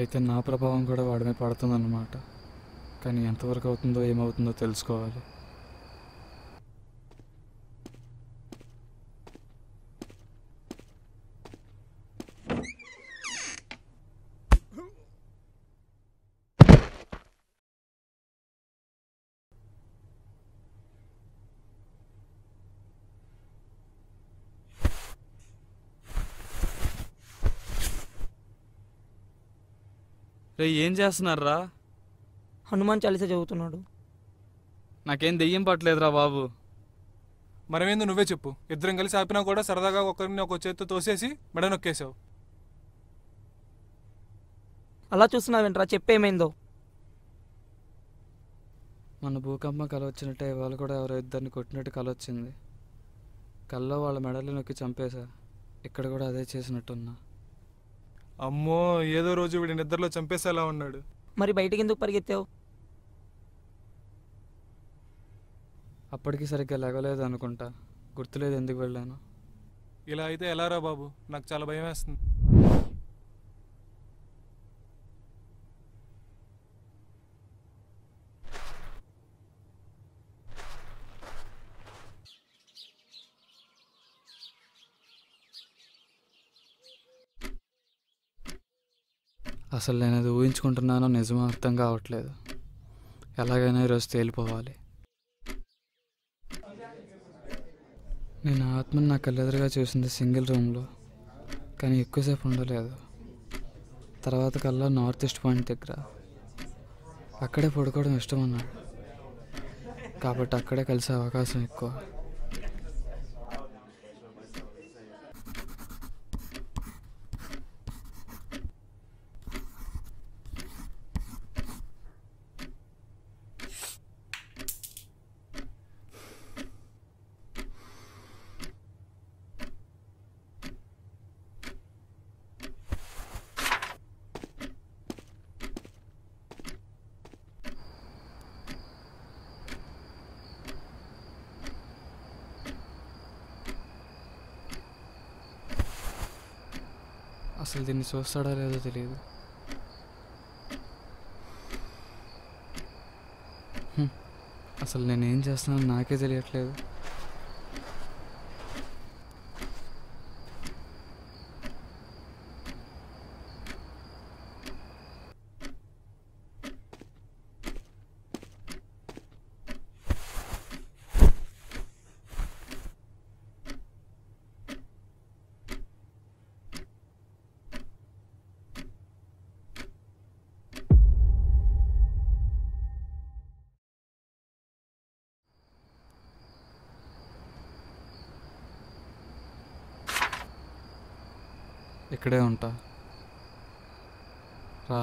అయితే నా ప్రభావం కూడా వాడి మీద పడుతుందన్నమాట. కానీ ఎంతవరకు అవుతుందో ఏమవుతుందో తెలుసుకోవాలి. రే, ఏం చేస్తున్నారా? హనుమాన్ చాలీసా చదువుతున్నాడు. నాకేం దెయ్యం పట్టలేదురా బాబు. మరమేందో నువ్వే చెప్పు. ఇద్దరం కలిసి ఆపినా కూడా సరదాగా ఒకరిని ఒక చేత్తో తోసేసి మెడ నొక్కేసావు. అలా చూస్తున్నావేంట్రా, చెప్పేమైందో. మన భూకంపం కల వచ్చినట్టే ఇవాళ కూడా ఎవరో ఇద్దరిని కొట్టినట్టు కల వచ్చింది. కల్లో వాళ్ళ మెడలు నొక్కి చంపేశా. ఇక్కడ కూడా అదే చేసినట్టున్నా. అమ్మో, ఏదో రోజు వీడి నిద్రలో చంపేసేలా ఉన్నాడు. మరి బయటికి ఎందుకు పరిగెత్తావు? అప్పటికి సరిగ్గా లేగలేదు అనుకుంటా. గుర్తులేదు ఎందుకు వెళ్ళాను. ఇలా అయితే ఎలారా బాబు, నాకు చాలా భయం వేస్తుంది. అసలు నేను అది ఊహించుకుంటున్నానో నిజమో అర్థం కావట్లేదు. ఎలాగైనా ఈరోజు తేలిపోవాలి. నేను ఆత్మని నా కళ్ళెదురుగా చూసింది సింగిల్ రూమ్లో, కానీ ఎక్కువసేపు ఉండలేదు. తర్వాత కల్లా నార్త్ ఈస్ట్ పాయింట్ దగ్గర. అక్కడే పడుకోవడం ఇష్టం అన్నాడు కాబట్టి అక్కడే కలిసే అవకాశం ఎక్కువ. అసలు దీన్ని చూస్తాడో లేదో తెలియదు. అసలు నేనేం చేస్తున్నానో నాకే తెలియట్లేదు. ఇక్కడే ఉంటా, రా.